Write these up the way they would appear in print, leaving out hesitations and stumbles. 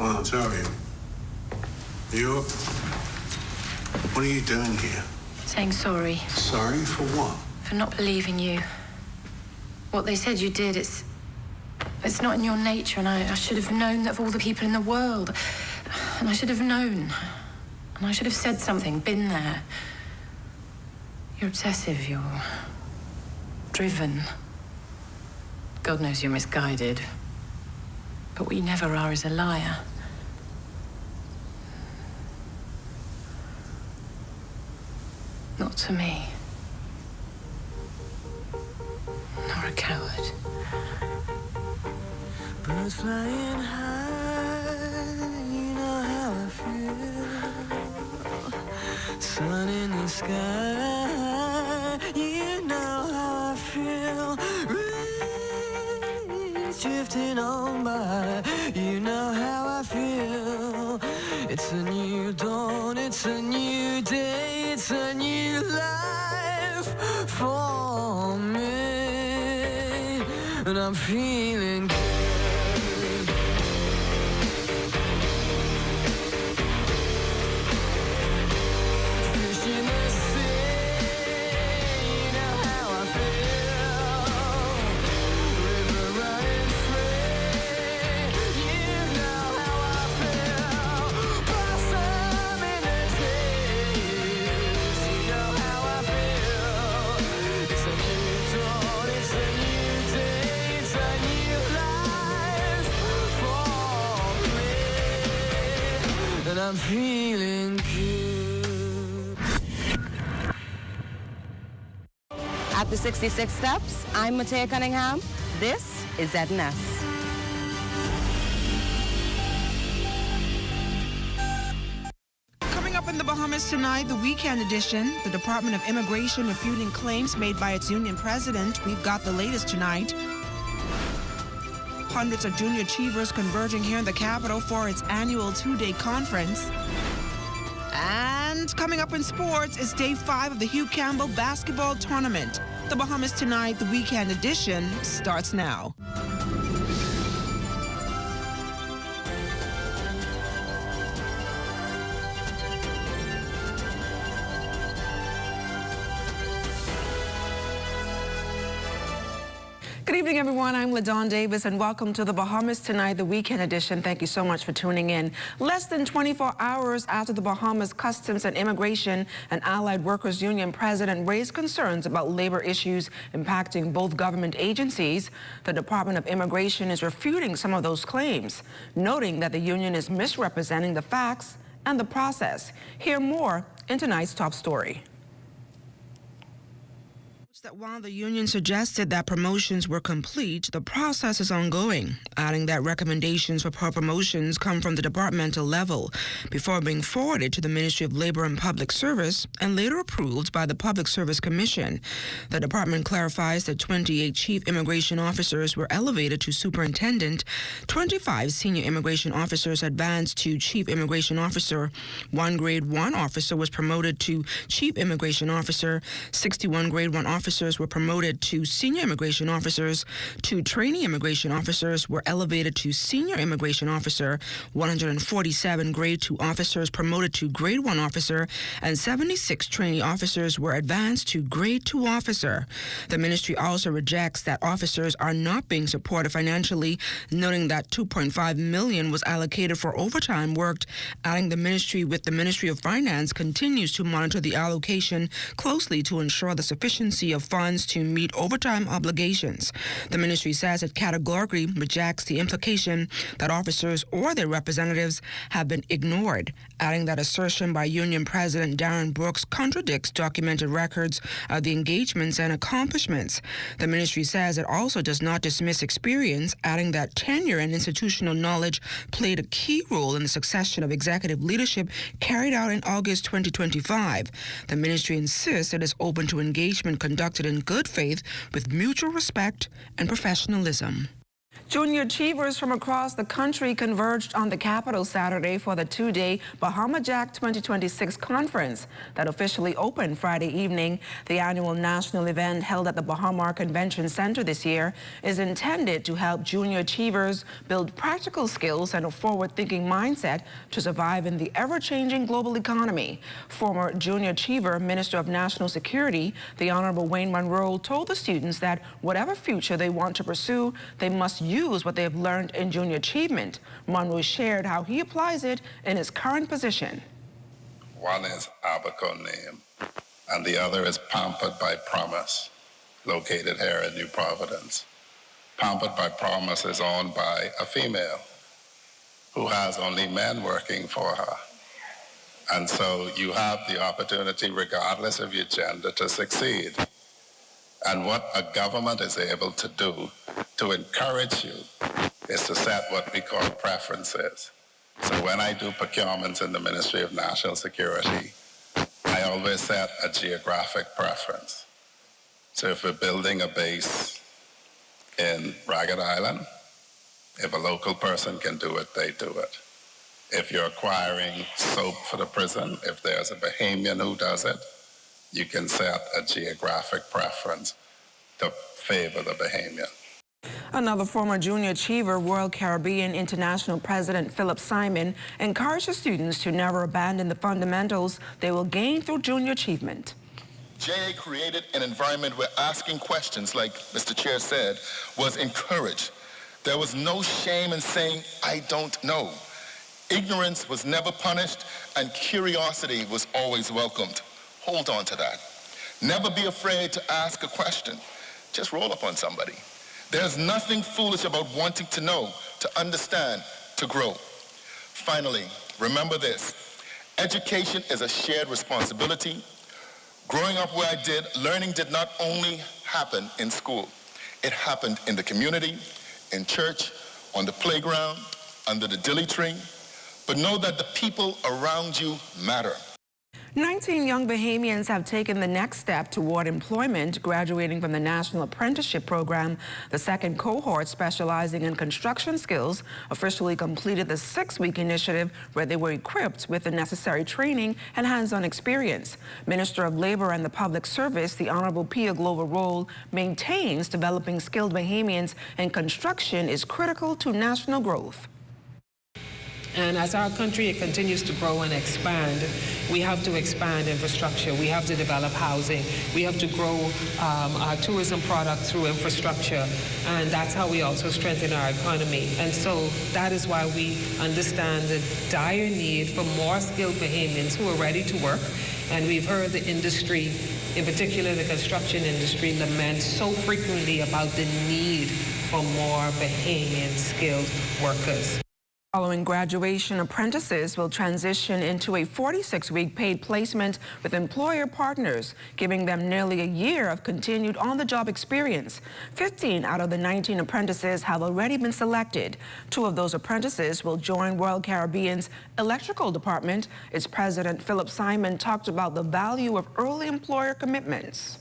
Well, I'll tell you. What are you doing here? Saying sorry. Sorry for what? For not believing you. What they said you did, it's not in your nature, and I should have known that of all the people in the world. And I should have known. And I should have said something, been there. You're obsessive, you're driven. God knows you're misguided. But what you never are is a liar. Not to me. Nor a coward. Birds flying high, you know how I feel. Sun in the sky, you know how I feel. Rain drifting on by, you know how I feel. It's a new dawn, it's a new day, it's a new life for me, and I'm feeling good. Fish in the sea, you know how I feel. River running free, you know how I feel. Blossom in the trees, you know how I feel. It's a new dawn, it's a new day, it's a new life for me, and I'm feeling good. After 66 steps, I'm Matea Cunningham. This is ZNS. Coming up in the Bahamas tonight, the weekend edition, the Department of Immigration refuting claims made by its union president. We've got the latest tonight. Hundreds of junior achievers converging here in the capital for its annual two-day conference. And coming up in sports is day 5 of the Hugh Campbell basketball tournament. The Bahamas tonight, the weekend edition, starts now. Good evening, everyone. I'm LaDawn Davis, and welcome to the Bahamas Tonight, the weekend edition. Thank you so much for tuning in. Less than 24 hours after the Bahamas Customs and Immigration and Allied Workers Union president raised concerns about labor issues impacting both government agencies, the Department of Immigration is refuting some of those claims, noting that the union is misrepresenting the facts and the process. Hear more in tonight's top story. That while the union suggested that promotions were complete, the process is ongoing, adding that recommendations for promotions come from the departmental level before being forwarded to the Ministry of Labor and Public Service and later approved by the Public Service Commission. The department clarifies that 28 chief immigration officers were elevated to superintendent, 25 senior immigration officers advanced to chief immigration officer, 1 grade 1 officer was promoted to chief immigration officer, 61 grade 1 officers were promoted to senior immigration officers, 2 trainee immigration officers were elevated to senior immigration officer, 147 grade 2 officers promoted to grade 1 officer, and 76 trainee officers were advanced to grade 2 officer. The ministry also rejects that officers are not being supported financially, noting that $2.5 million was allocated for overtime worked, adding the ministry the Ministry of Finance continues to monitor the allocation closely to ensure the sufficiency of funds to meet overtime obligations. The ministry says it categorically rejects the implication that officers or their representatives have been ignored, adding that assertion by Union President Darren Brooks contradicts documented records of the engagements and accomplishments. The ministry says it also does not dismiss experience, adding that tenure and institutional knowledge played a key role in the succession of executive leadership carried out in August 2025. The ministry insists it is open to engagement conducted in good faith with mutual respect and professionalism. Junior achievers from across the country converged on the Capitol Saturday for the two-day Bahama Jack 2026 conference that officially opened Friday evening. The annual national event held at the Bahama Convention Center this year is intended to help junior achievers build practical skills and a forward-thinking mindset to survive in the ever-changing global economy. Former junior achiever, Minister of National Security, the Honorable Wayne Monroe, told the students that whatever future they want to pursue, they must use what they have learned in junior achievement. Monroe shared how he applies it in his current position. One is Abaco Name, and the other is Pampered by Promise, located here in New Providence. Pampered by Promise is owned by a female who has only men working for her. And so you have the opportunity, regardless of your gender, to succeed. And what a government is able to do to encourage you is to set what we call preferences. So when I do procurements in the Ministry of National Security, I always set a geographic preference. So if we're building a base in Ragged Island, if a local person can do it, they do it. If you're acquiring soap for the prison, if there's a Bahamian who does it, you can set a geographic preference to favor the Bahamian. Another former junior achiever, Royal Caribbean International President Philip Simon, encouraged the students to never abandon the fundamentals they will gain through junior achievement. JA created an environment where asking questions, like Mr. Chair said, was encouraged. There was no shame in saying, I don't know. Ignorance was never punished, and curiosity was always welcomed. Hold on to that. Never be afraid to ask a question. Just roll up on somebody. There's nothing foolish about wanting to know, to understand, to grow. Finally, remember this. Education is a shared responsibility. Growing up where I did, learning did not only happen in school. It happened in the community, in church, on the playground, under the dilly tree. But know that the people around you matter. 19 young Bahamians have taken the next step toward employment, graduating from the National Apprenticeship Program. The second cohort, specializing in construction skills, officially completed the 6-week initiative where they were equipped with the necessary training and hands-on experience. Minister of Labor and the Public Service, the Honorable Pia Glover-Roll, maintains developing skilled Bahamians in construction is critical to national growth. And as our country continues to grow and expand, we have to expand infrastructure. We have to develop housing. We have to grow our tourism product through infrastructure. And that's how we also strengthen our economy. And so that is why we understand the dire need for more skilled Bahamians who are ready to work. And we've heard the industry, in particular the construction industry, lament so frequently about the need for more Bahamian skilled workers. Following graduation, apprentices will transition into a 46-week paid placement with employer partners, giving them nearly a year of continued on-the-job experience. 15 out of the 19 apprentices have already been selected. 2 of those apprentices will join Royal Caribbean's electrical department. Its president, Philip Simon, talked about the value of early employer commitments.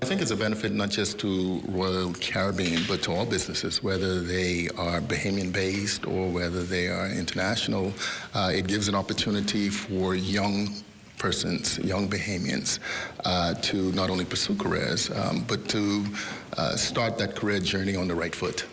I think it's a benefit not just to Royal Caribbean, but to all businesses, whether they are Bahamian-based or whether they are international. It gives an opportunity for young persons, young Bahamians, to not only pursue careers, but to start that career journey on the right foot.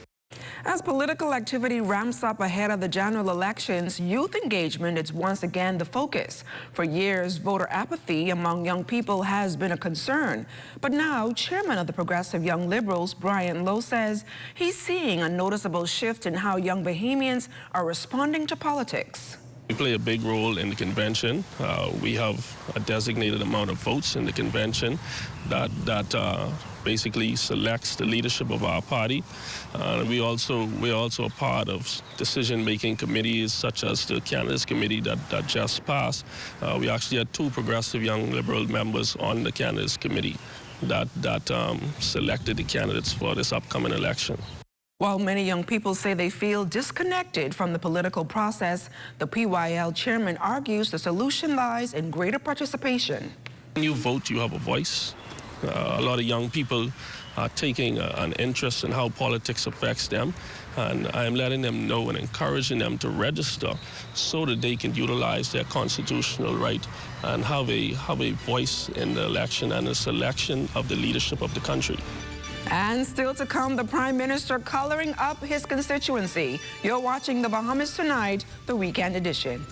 As political activity ramps up ahead of the general elections, youth engagement is once again the focus. For years, voter apathy among young people has been a concern. But now, chairman of the Progressive Young Liberals, Brian Lowe, says he's seeing a noticeable shift in how young Bahamians are responding to politics. We play a big role in the convention. We have a designated amount of votes in the convention that basically selects the leadership of our party. We're also a part of decision-making committees such as the candidates committee that just passed. We actually had 2 Progressive Young Liberal members on the candidates committee that selected the candidates for this upcoming election. While many young people say they feel disconnected from the political process, the PYL chairman argues the solution lies in greater participation. When you vote, you have a voice. A lot of young people taking an interest in how politics affects them. And I am letting them know and encouraging them to register so that they can utilize their constitutional right and have a voice in the election and the selection of the leadership of the country. And still to come, the Prime Minister coloring up his constituency. You're watching the Bahamas Tonight, the weekend edition.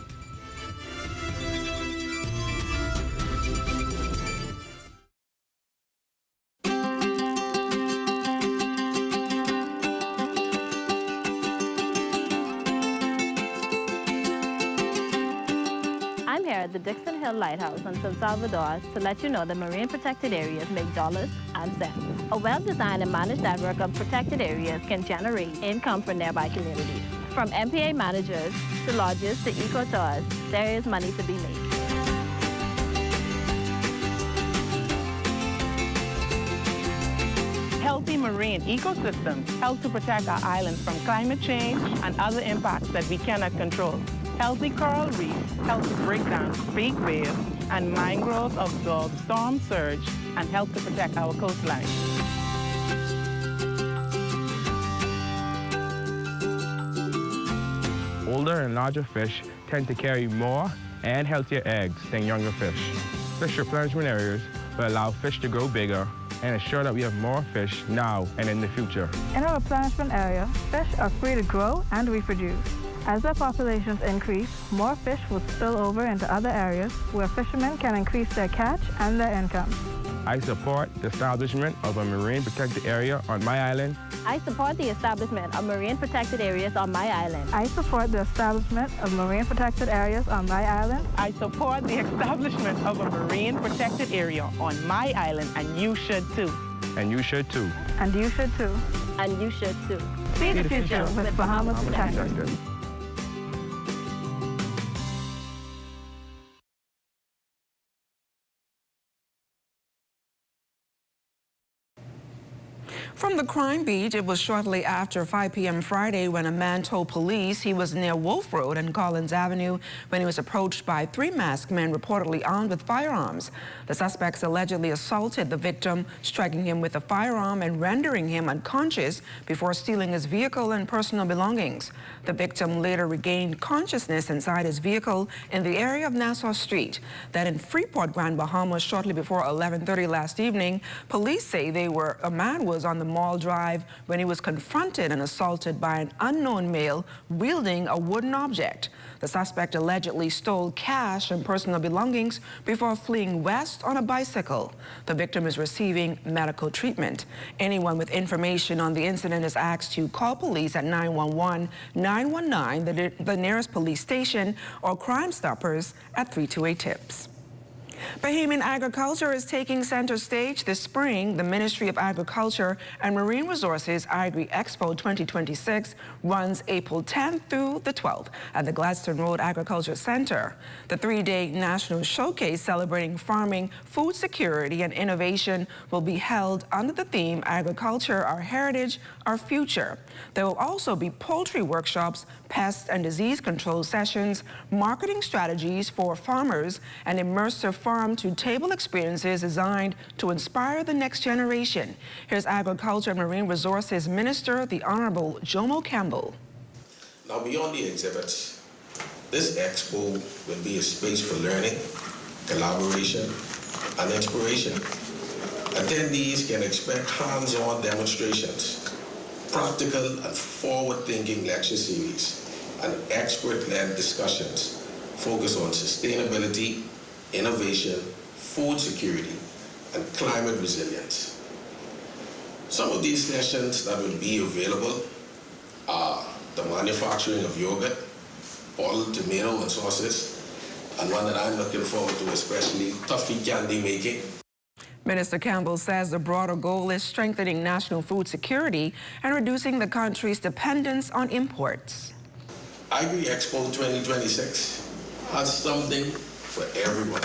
I'm here at the Dixon Hill Lighthouse on San Salvador to let you know that marine protected areas make dollars and cents. A well-designed and managed network of protected areas can generate income for nearby communities. From MPA managers to lodges to eco-tours, there is money to be made. Healthy marine ecosystems help to protect our islands from climate change and other impacts that we cannot control. Healthy coral reefs help to break down big waves, and mangroves absorb storm surge and help to protect our coastline. Older and larger fish tend to carry more and healthier eggs than younger fish. Fish replenishment areas will allow fish to grow bigger and ensure that we have more fish now and in the future. In a replenishment area, fish are free to grow and reproduce. As their populations increase, more fish will spill over into other areas where fishermen can increase their catch and their income. I support the establishment of a marine protected area on my island. I support the establishment of marine protected areas on my island. I support the establishment of marine protected areas on my island. I support the establishment of a marine protected area on my island, and you should too. And you should too. And you should too. And you should too. See the future with Bahamas Protected. From the crime beat, it was shortly after 5 p.m. Friday when a man told police he was near Wolf Road and Collins Avenue when he was approached by 3 masked men reportedly armed with firearms. The suspects allegedly assaulted the victim, striking him with a firearm and rendering him unconscious before stealing his vehicle and personal belongings. The victim later regained consciousness inside his vehicle in the area of Nassau Street. Then in Freeport, Grand Bahamas, shortly before 11:30 last evening, police say a man was on the Mall Drive when he was confronted and assaulted by an unknown male wielding a wooden object. The suspect allegedly stole cash and personal belongings before fleeing west on a bicycle. The victim is receiving medical treatment. Anyone with information on the incident is asked to call police at 911, 919, the nearest police station, or Crime Stoppers at 328-TIPS. Bahamian agriculture is taking center stage this spring. The Ministry of Agriculture and Marine Resources Agri-Expo 2026 runs April 10th through the 12th at the Gladstone Road Agriculture Center. The 3-day national showcase celebrating farming, food security, and innovation will be held under the theme Agriculture, Our Heritage, Our Future. There will also be poultry workshops, pest and disease control sessions, marketing strategies for farmers, and immersive farm-to-table experiences designed to inspire the next generation. Here's Agriculture and Marine Resources Minister, the Honorable Jomo Campbell. Now, beyond the exhibits, this expo will be a space for learning, collaboration, and inspiration. Attendees can expect hands-on demonstrations, practical and forward-thinking lecture series, and expert-led discussions focused on sustainability, innovation, food security, and climate resilience. Some of these sessions that will be available are the manufacturing of yogurt, boiled tomato and sauces, and one that I'm looking forward to especially, toffee candy making. Minister Campbell says the broader goal is strengthening national food security and reducing the country's dependence on imports. Agri-Expo 2026 has something for everyone.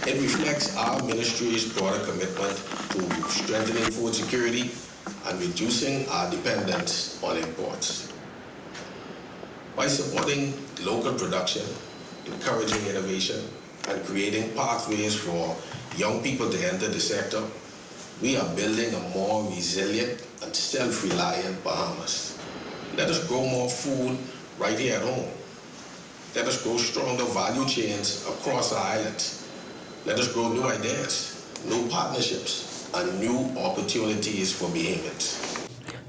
It reflects our ministry's broader commitment to strengthening food security and reducing our dependence on imports. By supporting local production, encouraging innovation, and creating pathways for young people to enter the sector, We are building a more resilient and self-reliant Bahamas. Let us grow more food right here at home. Let us grow stronger value chains across our islands. Let us grow new ideas, new partnerships, and new opportunities for Bahamians.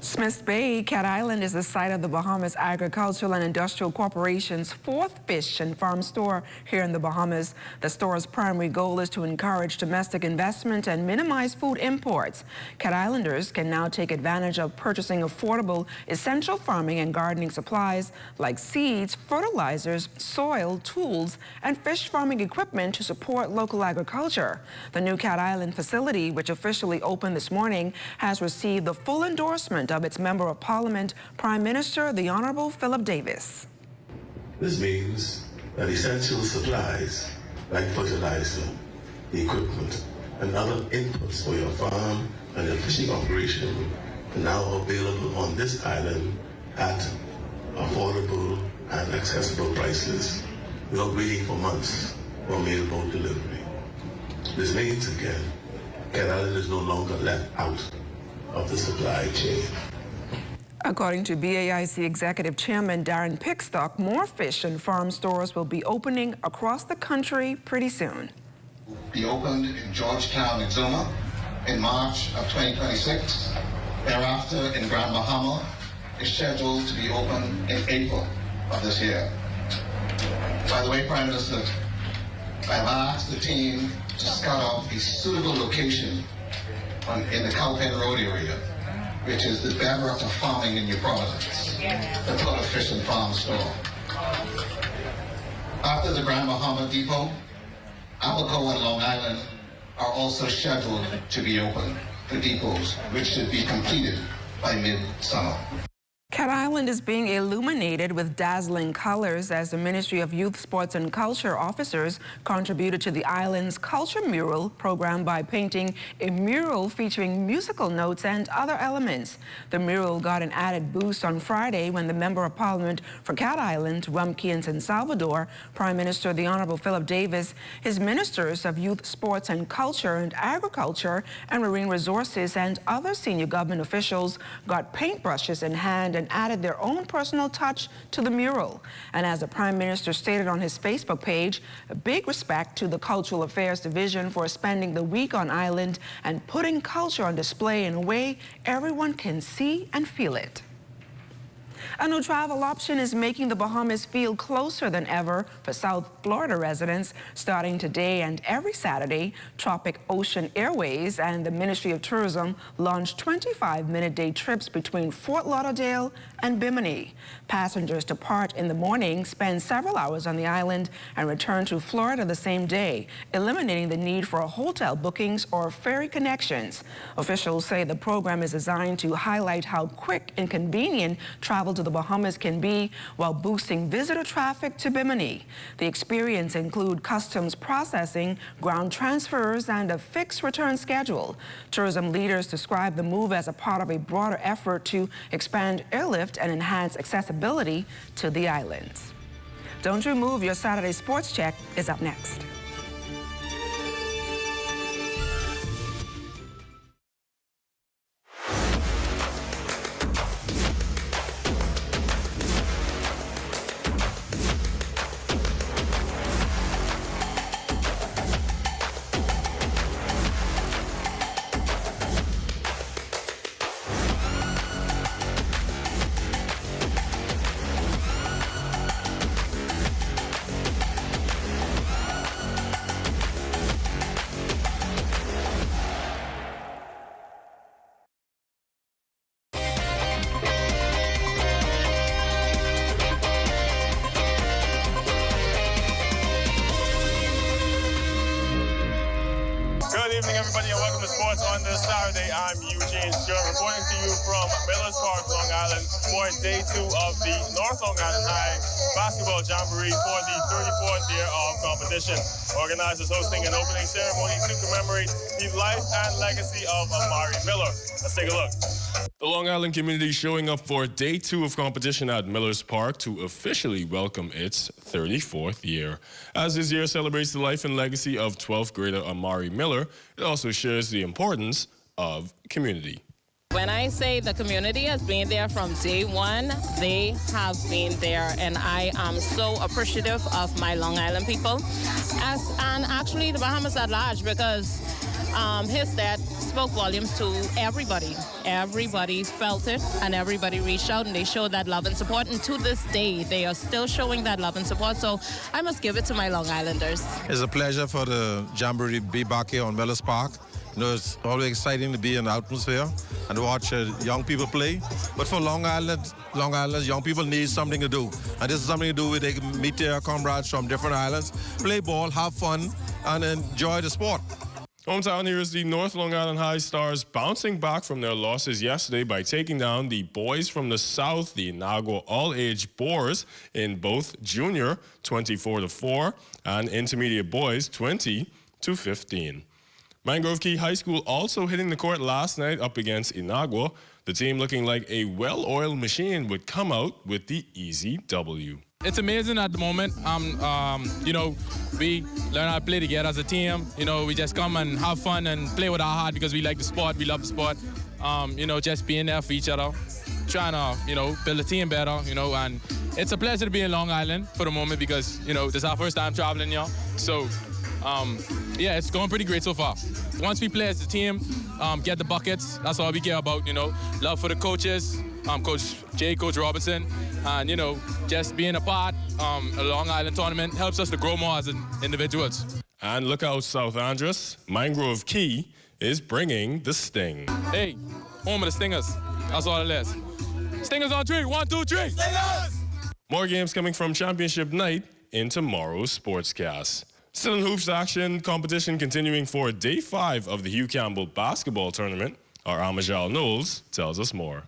Smith's Bay, Cat Island, is the site of the Bahamas Agricultural and Industrial Corporation's fourth fish and farm store here in the Bahamas. The store's primary goal is to encourage domestic investment and minimize food imports. Cat Islanders can now take advantage of purchasing affordable, essential farming and gardening supplies like seeds, fertilizers, soil, tools, and fish farming equipment to support local agriculture. The new Cat Island facility, which officially opened this morning, has received the full endorsement of its Member of Parliament, Prime Minister, the Honorable Philip Davis. This means that essential supplies like fertilizer, equipment, and other inputs for your farm and your fishing operation are now available on this island at affordable and accessible prices without waiting for months for mailboat delivery. This means, again, Cat Island is no longer left out of the supply chain. According to BAIC Executive Chairman Darren Pickstock, more fish and farm stores will be opening across the country pretty soon. Be opened in Georgetown, Exuma in March of 2026. Thereafter in Grand Bahama is scheduled to be open in April of this year. By the way, Prime Minister, I've asked the team to scout out a suitable location in the Cowpen Road area, which is the bedrock of farming in New Providence, to put a fish and farm store. After the Grand Bahama Depot, Abaco and Long Island are also scheduled to be open for depots, which should be completed by mid-summer. Cat Island is being illuminated with dazzling colors as the Ministry of Youth, Sports and Culture officers contributed to the island's culture mural program by painting a mural featuring musical notes and other elements. The mural got an added boost on Friday when the Member of Parliament for Cat Island, Rumpke and San Salvador, Prime Minister the Honorable Philip Davis, his Ministers of Youth, Sports and Culture and Agriculture and Marine Resources and other senior government officials got paintbrushes in hand and added their own personal touch to the mural. And as the Prime Minister stated on his Facebook page, a big respect to the Cultural Affairs Division for spending the week on island and putting culture on display in a way everyone can see and feel it. A new travel option is making the Bahamas feel closer than ever for South Florida residents. Starting today and every Saturday, Tropic Ocean Airways and the Ministry of Tourism launched 25-minute day trips between Fort Lauderdale and Bimini. Passengers depart in the morning, spend several hours on the island, and return to Florida the same day, eliminating the need for hotel bookings or ferry connections. Officials say the program is designed to highlight how quick and convenient travel to the Bahamas can be while boosting visitor traffic to Bimini. The experience includes customs processing, ground transfers, and a fixed return schedule. Tourism leaders describe the move as a part of a broader effort to expand airlift and enhance accessibility to the islands. Don't you move, your Saturday Sports Check is up next. Good evening, everybody, and welcome to Sports on this Saturday. I'm Eugene Stewart, reporting to you from Millers Park, Long Island, for day 2 of the North Long Island High Basketball Jamboree for the 34th year of competition. Organizers hosting an opening ceremony to commemorate the life and legacy of Amari Miller. Let's take a look. The Long Island community showing up for day 2 of competition at Millers Park to officially welcome its 34th year. As this year celebrates the life and legacy of 12th grader Amari Miller, it also shares the importance of community. When I say the community has been there from day one, they have been there, and I am so appreciative of my Long Island people, and actually the Bahamas at large, because his dad spoke volumes to everybody. Everybody felt it, and everybody reached out, and they showed that love and support, and to this day, they are still showing that love and support, so I must give it to my Long Islanders. It's a pleasure for the Jamboree to be back here on Miller's Park. You know, it's always exciting to be in the atmosphere and to watch young people play. But for Long Island, young people need something to do. And this is something to do where they can meet their comrades from different islands, play ball, have fun, and enjoy the sport. Hometown heroes, the North Long Island High Stars, bouncing back from their losses yesterday by taking down the boys from the South, the Inagua All-Age Boars, in both junior 24-4 and intermediate boys 20-15. Mangrove Key High School also hitting the court last night up against Inagua. The team looking like a well-oiled machine would come out with the easy W. It's amazing at the moment. You know, we learn how to play together as a team. You know, we just come and have fun and play with our heart because we like the sport, we love the sport. You know, just being there for each other, trying to, you know, build a team better, you know, and it's a pleasure to be in Long Island for the moment because, you know, this is our first time traveling here. So, yeah, it's going pretty great so far. Once we play as a team, get the buckets, that's all we care about, you know. Love for the coaches, Coach Jay, Coach Robinson, and, you know, just being a part of a Long Island tournament helps us to grow more as individuals. And look out, South Andres. Mangrove Key is bringing the sting. Hey, home of the Stingers. That's all it is. Stingers on 3, 1, 2, 3. Stingers! More games coming from championship night in tomorrow's Sportscast. Still in hoops action, competition continuing for day 5 of the Hugh Campbell basketball tournament. Our Amajal Knowles tells us more.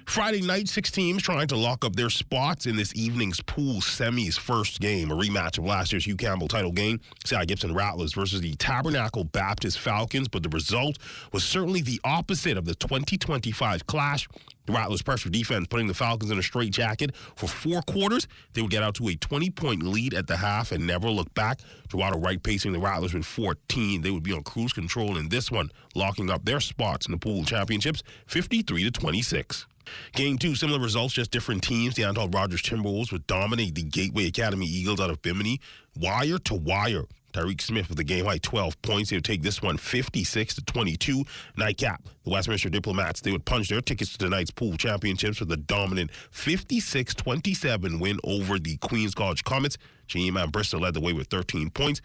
Friday night, 6 teams trying to lock up their spots in this evening's pool semis first game, a rematch of last year's Hugh Campbell title game, Cy Gibson Rattlers versus the Tabernacle Baptist Falcons, but the result was certainly the opposite of the 2025 clash. The Rattlers' pressure defense putting the Falcons in a straitjacket for 4 quarters. They would get out to a 20-point lead at the half and never look back. Gerardo Wright pacing the Rattlers with 14. They would be on cruise control in this one, locking up their spots in the pool championships 53-26. Game 2, similar results, just different teams. The Anton Rogers Timberwolves would dominate the Gateway Academy Eagles out of Bimini, wire to wire. Tyreek Smith with the game-high 12 points. They would take this one 56-22. Nightcap, the Westminster Diplomats, they would punch their tickets to tonight's pool championships with a dominant 56-27 win over the Queens College Comets. J.E.M. Bristol led the way with 13 points.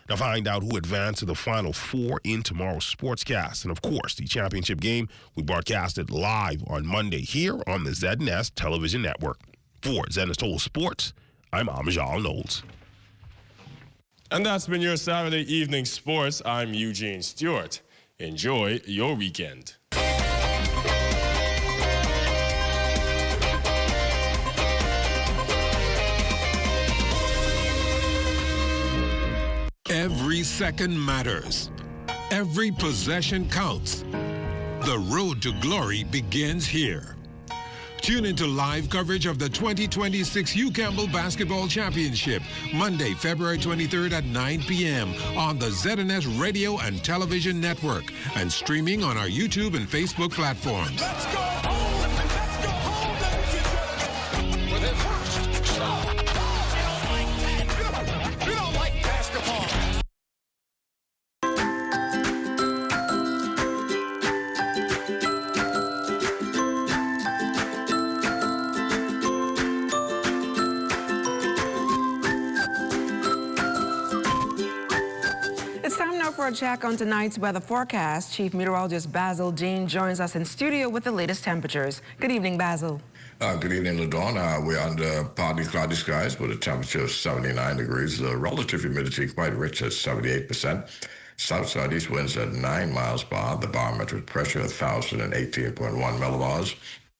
Now find out who advanced to the Final Four in tomorrow's Sportscast. And of course, the championship game, we broadcasted live on Monday here on the ZNS Television Network. For ZNS Total Sports, I'm Amajal Knowles. And that's been your Saturday evening sports. I'm Eugene Stewart. Enjoy your weekend. Every second matters. Every possession counts. The road to glory begins here. Tune into live coverage of the 2026 Hugh Campbell Basketball Championship, Monday, February 23rd at 9 p.m. on the ZNS Radio and Television Network and streaming on our YouTube and Facebook platforms. Let's go home! Let's go home, ladies and gentlemen! With his first shot. You don't like basketball. It's time now for a check on tonight's weather forecast. Chief Meteorologist Basil Dean joins us in studio with the latest temperatures. Good evening, Basil. Good evening, LaDawn. We're under partly cloudy skies with a temperature of 79 degrees. The relative humidity quite rich at 78%. South-southeast winds at 9 miles per hour. The barometric pressure 1,018.1 millibars.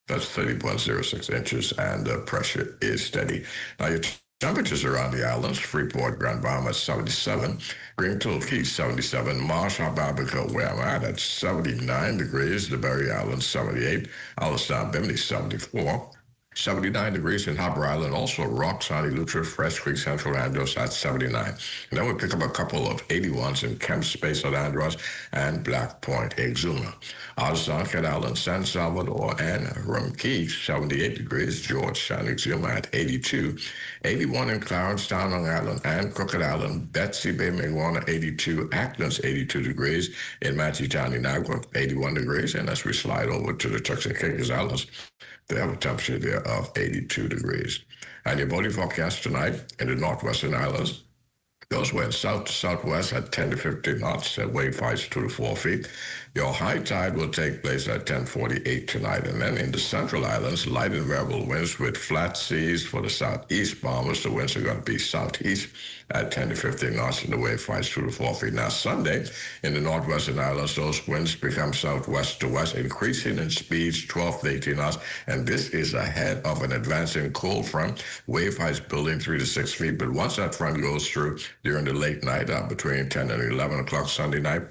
That's 30.06 inches, and the pressure is steady. Now, your temperatures around the islands: Freeport, Grand Bahama 77, Greenfield Key 77, Marshall, Barbacoa, where I'm at 79 degrees, the Berry Islands 78, Allenstown, Bimini 74, 79 degrees in Harbor Island, also Rock, Sunny, Lutra, Fresh Creek, Central Andros at 79. And then we pick up a couple of 81s in Kemp Space at Andros and Black Point, Exuma. Out of San Island, San Salvador, and Rumkey, 78 degrees, George, San Exuma at 82. 81 in Clarence Town, Long Island, and Crooked Island, Betsy Bay, Mingwana, 82, Acklands, 82 degrees, in Matitown, Inagua, 81 degrees, and as we slide over to the Turks and Caicos Islands, they have a temperature there of 82 degrees. And your body forecast tonight in the Northwestern Islands, those winds south to southwest at 10 to 15 knots, wave heights 2 to 4 feet. Your high tide will take place at 10:48 tonight. And then in the Central Islands, light and variable winds with flat seas for the southeast Bahamas. The winds are going to be southeast at 10 to 15 knots, and the wave heights 2 to 4 feet. Now, Sunday, in the Northwestern Islands, those winds become southwest to west, increasing in speeds 12 to 18 knots. And this is ahead of an advancing cold front. Wave heights building 3 to 6 feet. But once that front goes through during the late night, between 10 and 11 o'clock Sunday night,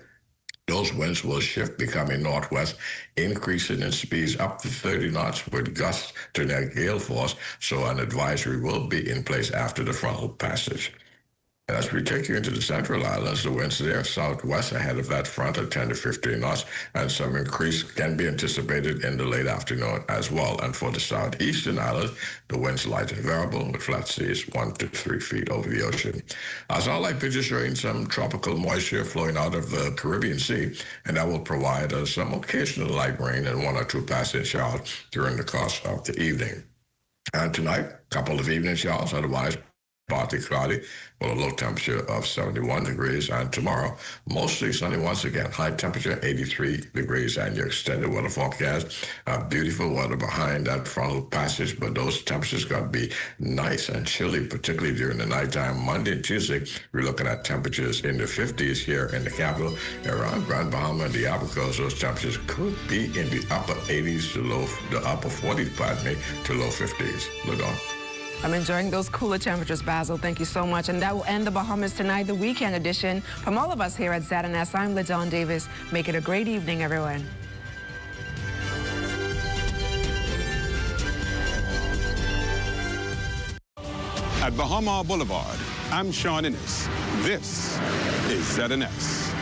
those winds will shift, becoming northwest, increasing in speeds up to 30 knots with gusts to near gale force. So an advisory will be in place after the frontal passage. As we take you into the Central Islands, the winds there southwest ahead of that front at 10 to 15 knots, and some increase can be anticipated in the late afternoon as well. And for the southeastern islands, the winds light and variable with flat seas 1 to 3 feet over the ocean. As our light pictures showing some tropical moisture flowing out of the Caribbean Sea, and that will provide us some occasional light rain and 1 or 2 passing showers during the course of the evening. And tonight, a couple of evening showers, otherwise partly cloudy with a low temperature of 71 degrees. And tomorrow, mostly sunny once again, high temperature 83 degrees. And your extended weather forecast, beautiful weather behind that frontal passage, but those temperatures going to be nice and chilly, particularly during the nighttime. Monday and Tuesday, we're looking at temperatures in the 50s here in the capital. Around Grand Bahama and the Abracos, those temperatures could be in the upper 80s to the upper 40s, to low 50s. Look on. I'm enjoying those cooler temperatures, Basil. Thank you so much. And that will end the Bahamas Tonight, the weekend edition. From all of us here at ZNS, I'm LaDawn Davis. Make it a great evening, everyone. At Bahama Boulevard, I'm Sean Innes. This is ZNS.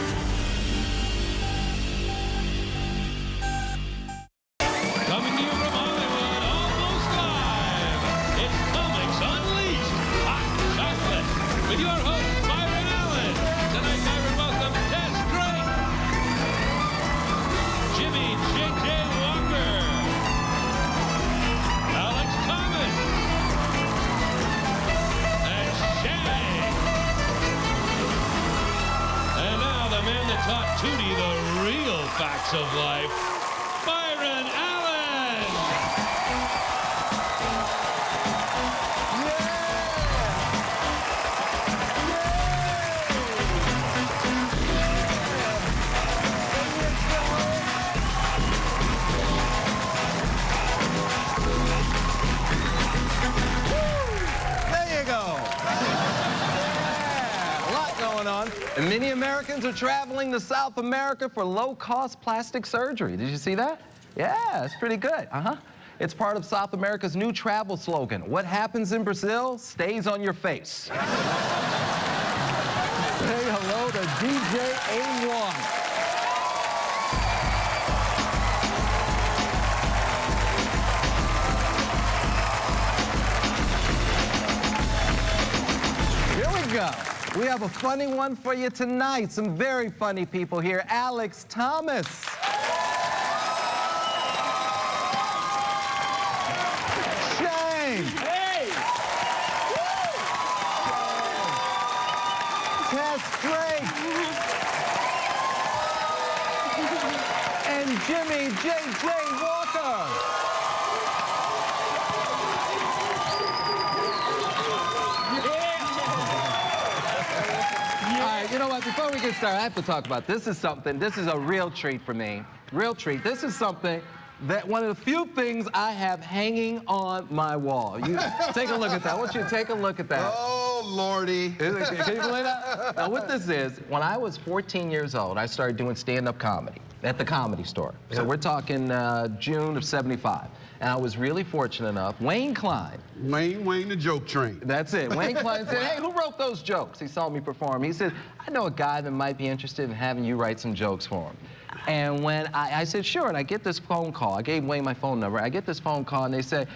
Coming to you from Hollywood, almost live, it's Comics Unleashed, Hot Chocolate, with your host, Byron Allen. Tonight, Byron, welcome Tess Drake, Jimmy J.J. Walker, Alex Thomas, and Shay. And now the man that taught Tootie the real facts of life, Byron Allen. There you go. Yeah, a lot going on. And many Americans are traveling to South America for low-cost plastic surgery. Did you see that? Yeah, it's pretty good. It's part of South America's new travel slogan. What happens in Brazil stays on your face. Say hello to DJ A1. We have a funny one for you tonight. Some very funny people here. Alex Thomas. Shane. Hey. Tess Drake. And Jimmy J.J. Walker. You know what, before we get started, I have to talk about this. This is a real treat for me. Real treat. This is something that one of the few things I have hanging on my wall. You take a look at that. I want you to take a look at that. Oh, Lordy. Can you believe that? Now, what this is, when I was 14 years old, I started doing stand-up comedy at the Comedy Store. So we're talking June of '75. And I was really fortunate enough. Wayne Klein. Wayne the joke train. That's it. Wayne Klein said, hey, who wrote those jokes? He saw me perform. He said, I know a guy that might be interested in having you write some jokes for him. And when I said, sure, and I get this phone call. I gave Wayne my phone number. I get this phone call, and they say,